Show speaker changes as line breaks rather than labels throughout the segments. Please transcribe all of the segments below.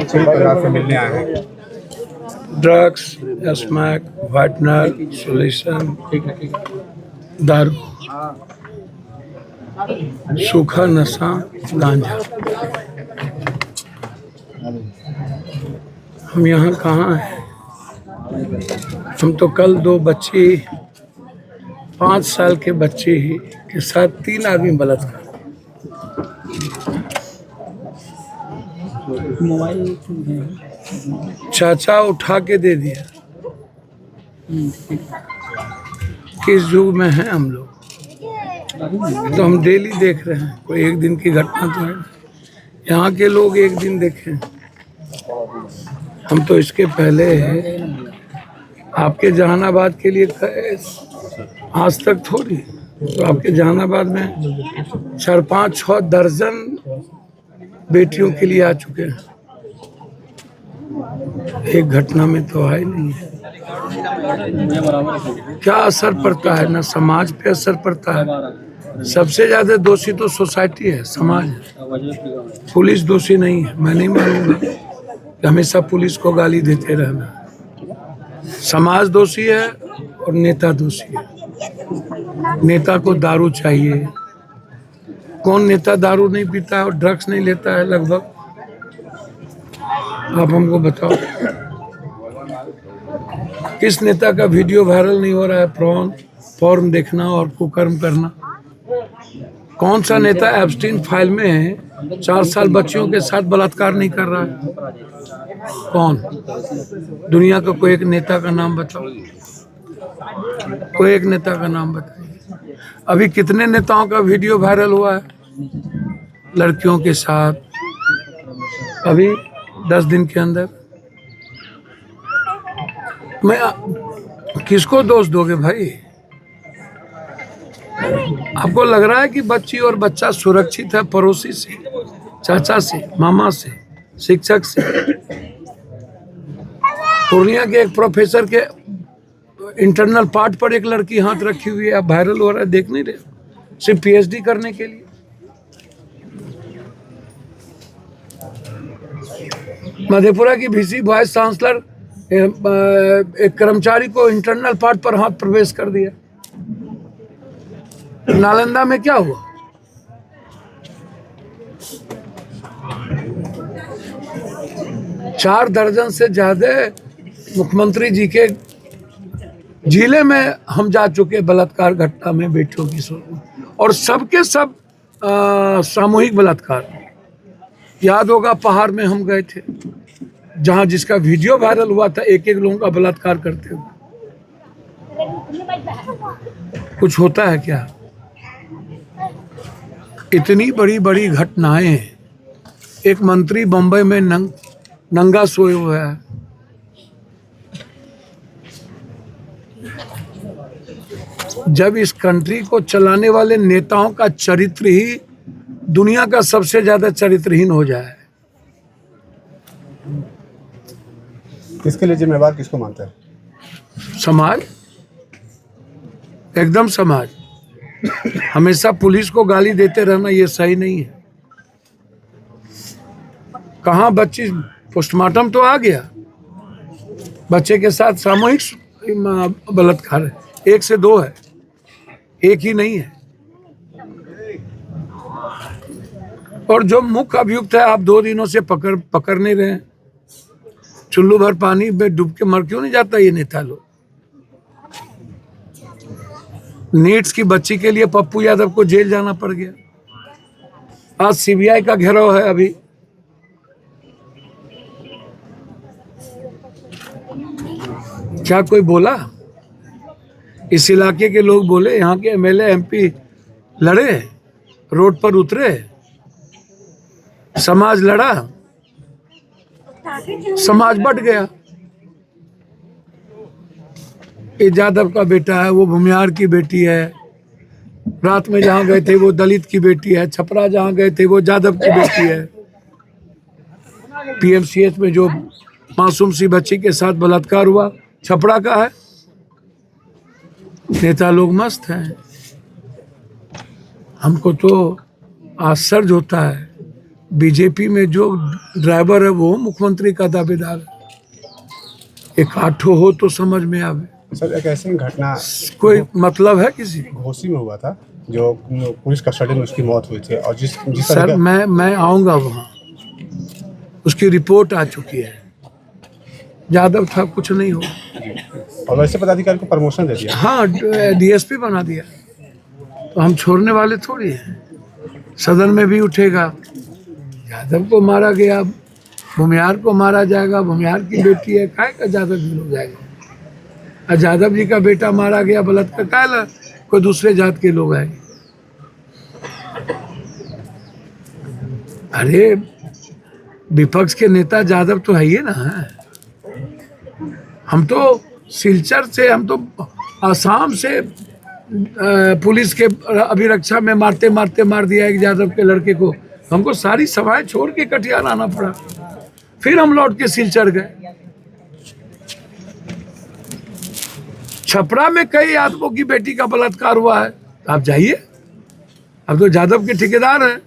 से मिलने आए हैं।
ड्रग्स, स्मैक, वाइटनर, सोल्यूशन, दारू, सूखा नशा, गांजा। हम यहाँ कहाँ हैं? हम तो कल 2 बच्ची 5 साल के बच्चे के साथ 3 आदमी बलात्कार। मोबाइल चाचा उठा के दे दिया। किस युग में हैं हम लोग? तो हम डेली देख रहे हैं, कोई एक दिन की घटना तो है। यहाँ के लोग एक दिन देखें, हम तो इसके पहले आपके जहानाबाद के लिए आज तक थोड़ी, तो आपके जहानाबाद में 4, 5, 6 दर्जन बेटियों के लिए आ चुके हैं। एक घटना में तो आए नहीं है। क्या असर पड़ता है? ना समाज पे असर पड़ता है। सबसे ज्यादा दोषी तो सोसाइटी है, समाज है। पुलिस दोषी नहीं है। मैं नहीं मानूंगा कि हमेशा पुलिस को गाली देते रहना। समाज दोषी है और नेता दोषी है। नेता को दारू चाहिए। कौन नेता दारू नहीं पीता है और ड्रग्स नहीं लेता है? लगभग आप हमको बताओ, किस नेता का वीडियो वायरल नहीं हो रहा है पॉर्न देखना और कुकर्म करना? कौन सा नेता एब्स्टीन फाइल में है 4 साल बच्चियों के साथ बलात्कार नहीं कर रहा है? कौन? दुनिया का कोई एक नेता का नाम बताओ। कोई एक नेता का नाम बताइए। अभी कितने नेताओं का वीडियो वायरल हुआ है लड़कियों के साथ अभी 10 दिन के अंदर? मैं किसको दोष दोगे भाई? आपको लग रहा है कि बच्ची और बच्चा सुरक्षित है पड़ोसी से, चाचा से, मामा से, शिक्षक से? पूर्णिया के एक प्रोफेसर के इंटरनल पार्ट पर एक लड़की हाथ रखी हुई है, अब वायरल हो रहा है, देख नहीं रहे? सिर्फ पीएचडी करने के लिए। मधेपुरा की वीसी वाइस चांसलर एक कर्मचारी को इंटरनल पार्ट पर हाथ प्रवेश कर दिया। नालंदा में क्या हुआ? चार दर्जन से ज्यादा मुख्यमंत्री जी के जिले में हम जा चुके बलात्कार घटना में बेटियों की सूरत, और सबके सब सामूहिक बलात्कार। याद होगा पहाड़ में हम गए थे, जहां जिसका वीडियो वायरल हुआ था, एक एक लोगों का बलात्कार करते हुए। कुछ होता है क्या? इतनी बड़ी बड़ी घटनाएं। एक मंत्री बंबई में नंगा सोए हुए है। जब इस कंट्री को चलाने वाले नेताओं का चरित्र ही दुनिया का सबसे ज्यादा चरित्रहीन हो जाए।
इसके लिए जिम्मेवार किसको मानते हैं?
समाज, एकदम समाज। हमेशा पुलिस को गाली देते रहना ये सही नहीं है। कहाँ बच्ची, पोस्टमार्टम तो आ गया, बच्चे के साथ सामूहिक बलात्कार है। 1 से 2 है, एक ही नहीं है। और जो मुख्य अभियुक्त है, आप 2 दिनों से पकड़ नहीं रहे हैं। चुल्लू भर पानी में डूब के मर क्यों नहीं जाता ये नेता लोग? नीट्स की बच्ची के लिए पप्पू यादव को जेल जाना पड़ गया। आज सीबीआई का घेराव है। अभी क्या कोई बोला? इस इलाके के लोग बोले, यहाँ के एमएलए एमपी लड़े, रोड पर उतरे, समाज लड़ा, समाज बट गया। ये यादव का बेटा है, वो भूमिहार की बेटी है। रात में जहां गए थे वो दलित की बेटी है। छपरा जहां गए थे वो यादव की बेटी है। पीएमसीएच में जो मासूम सी बच्ची के साथ बलात्कार हुआ छपरा का है। नेता लोग मस्त हैं। हमको तो आश्चर्य होता है, बीजेपी में जो ड्राइवर है वो मुख्यमंत्री का दावेदार है। एक आठो हो तो समझ में आवे।
सर एक ऐसी घटना
कोई मतलब है किसी?
घोसी में हुआ था जो पुलिस कस्टडी में उसकी मौत हुई थी, और जिस
सर
तरह
मैं आऊँगा वहाँ, उसकी रिपोर्ट आ चुकी है। यादव था, कुछ नहीं हो।
और वैसे पदाधिकारी को प्रमोशन दे दिया।
हाँ, डीएसपी बना दिया, तो हम छोड़ने वाले थोड़ी हैं। सदन में भी उठेगा, यादव को मारा गया, भूमिहार को मारा जाएगा, भूमिहार की बेटी है, काय का यादव जी लोग जाएगा। और यादव जी का बेटा मारा गया बलात्कार, काय ला कोई दूसरे जात के लोग आएंगे। अरे विपक्ष के नेता यादव तो है ही ना। हम तो सिलचर से, हम तो आसाम से पुलिस के अभिरक्षा में मारते मारते मार दिया एक यादव के लड़के को। हमको सारी सभाएं छोड़ के कटिहार आना पड़ा, फिर हम लौट के सिलचर गए। छपरा में कई यादवों की बेटी का बलात्कार हुआ है, आप जाइए। अब तो यादव के ठेकेदार हैं,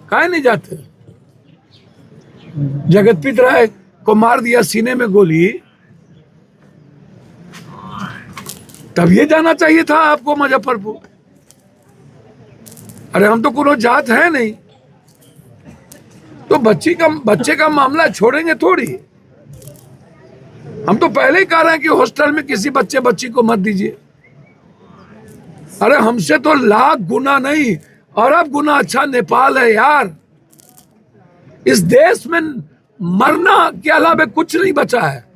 काहे नहीं जाते? जगतप्रीत राय को मार दिया सीने में गोली, तब ये जाना चाहिए था आपको मुजफ्फरपुर। अरे हम तो कोनो जात है नहीं, तो बच्चे का मामला छोड़ेंगे थोड़ी। हम तो पहले ही कह रहे हैं कि हॉस्टल में किसी बच्ची को मत दीजिए। अरे हमसे तो लाख गुना नहीं, अरब गुना अच्छा नेपाल है यार। इस देश में मरना के अलावा कुछ नहीं बचा है।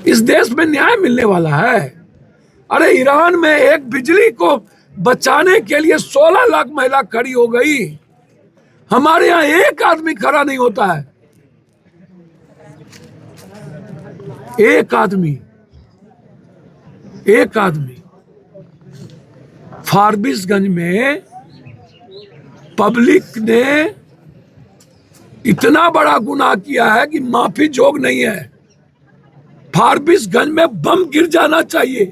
इस देश में न्याय मिलने वाला है। अरे ईरान में एक बिजली को बचाने के लिए 16 लाख महिला खड़ी हो गई। हमारे यहाँ एक आदमी खड़ा नहीं होता है, एक आदमी। फारबिसगंज में पब्लिक ने इतना बड़ा गुनाह किया है कि माफी जोग नहीं है। फारबिसगंज में बम गिर जाना चाहिए।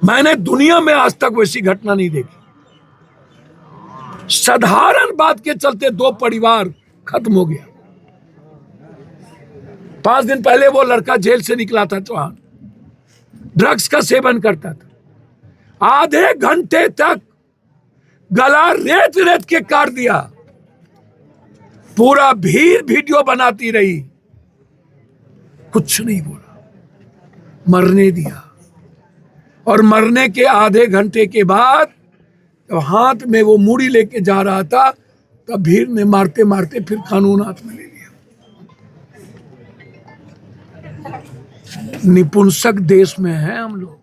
मैंने दुनिया में आज तक वैसी घटना नहीं देखी। साधारण बात के चलते 2 परिवार खत्म हो गया। 5 दिन पहले वो लड़का जेल से निकला था, चौहान, ड्रग्स का सेवन करता था। आधे घंटे तक गला रेत के काट दिया। पूरा भीड़ वीडियो बनाती रही, कुछ नहीं बोला, मरने दिया। और मरने के आधे घंटे के बाद जब हाथ में वो मूड़ी लेके जा रहा था, तब भीड़ ने मारते मारते फिर कानून हाथ में ले लिया। निपुंसक देश में है हम लोग।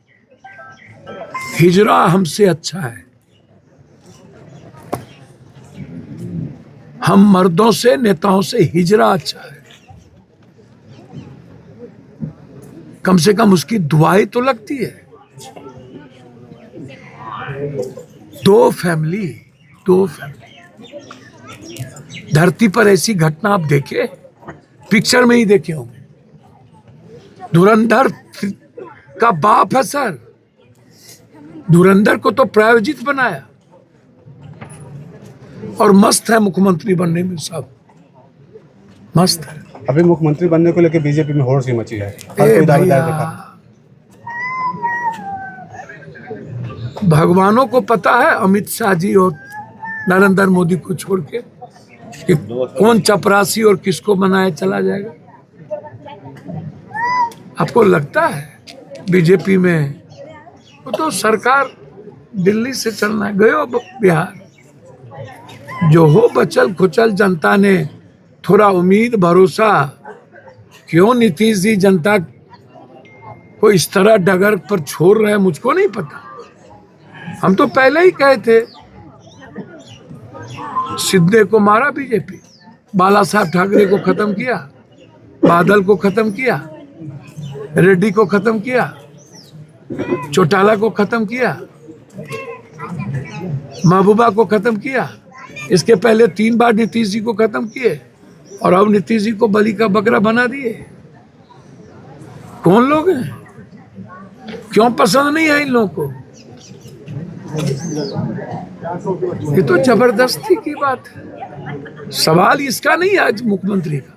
हिजरा हमसे अच्छा है। हम मर्दों से, नेताओं से हिजरा अच्छा है। कम से कम उसकी दुआएं तो लगती है। 2 फैमिली। धरती पर ऐसी घटना आप देखे, पिक्चर में ही देखे होंगे। धुरंधर का बाप है सर, धुरंधर को तो प्रायोजित बनाया, और मस्त है मुख्यमंत्री बनने में, सब मस्त है।
अभी मुख्यमंत्री बनने को लेकर बीजेपी में होड़ सी मची है। हर कोई दावेदार देखा।
भगवानों को पता है अमित शाह जी और नरेंद्र मोदी को छोड़ के कि कौन चपरासी और किसको बनाया चला जाएगा। आपको लगता है बीजेपी में वो तो सरकार दिल्ली से चलना है। गयो बिहार, जो हो बचल खुचल जनता ने थोड़ा उम्मीद भरोसा, क्यों नीतीश जी जनता को इस तरह डगर पर छोड़ रहे हैं, मुझको नहीं पता। हम तो पहले ही कहे थे, सिद्धे को मारा बीजेपी, बाला साहब ठाकरे को खत्म किया, बादल को खत्म किया, रेड्डी को खत्म किया, चौटाला को खत्म किया, महबूबा को खत्म किया। इसके पहले 3 बार नीतीश जी को खत्म किए, और अब नीतीश जी को बलि का बकरा बना दिए। कौन लोग हैं? क्यों पसंद नहीं है इन लोगों को? ये तो जबरदस्ती की बात है। सवाल इसका नहीं है आज मुख्यमंत्री का,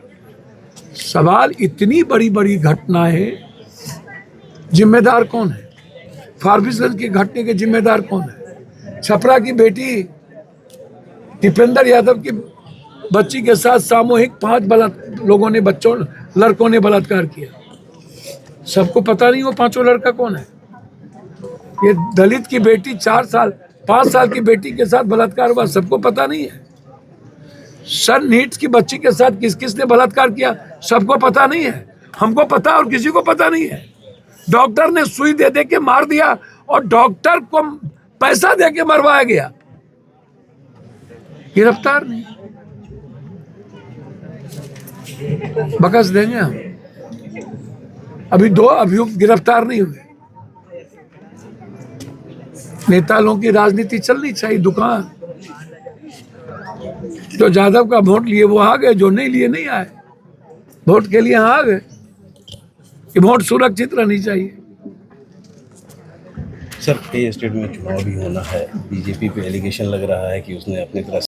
सवाल इतनी बड़ी बड़ी घटनाएं, जिम्मेदार कौन है? फारबिसगंज की घटने के जिम्मेदार कौन है? छपरा की बेटी दीपेंद्र यादव की बच्ची के साथ सामूहिक 5 लोगों ने लड़कों ने बलात्कार किया। सबको पता नहीं वो 5 लड़का कौन है? ये दलित की बेटी 5 साल की बेटी के साथ बलात्कार हुआ, सबको पता नहीं है। सर नीट की बच्ची के साथ किस किस ने बलात्कार किया, सबको पता नहीं है। हमको पता और किसी को पता नहीं है। डॉक्टर ने सुई दे दे के मार दिया और डॉक्टर को पैसा दे के मरवाया गया, गिरफ्तार नहीं। बकस देंगे हम। अभी 2 अभियुक्त गिरफ्तार नहीं हुए। नेता लोगों की राजनीति चलनी चाहिए। दुकान जो यादव का वोट लिए वो आ गए, जो नहीं लिए नहीं आए। वोट के लिए आ गए कि वोट सुरक्षित रहनी चाहिए।
सर कई स्टेट में चुनाव भी होना है, बीजेपी पे एलिगेशन लग रहा है कि उसने अपनी तरफ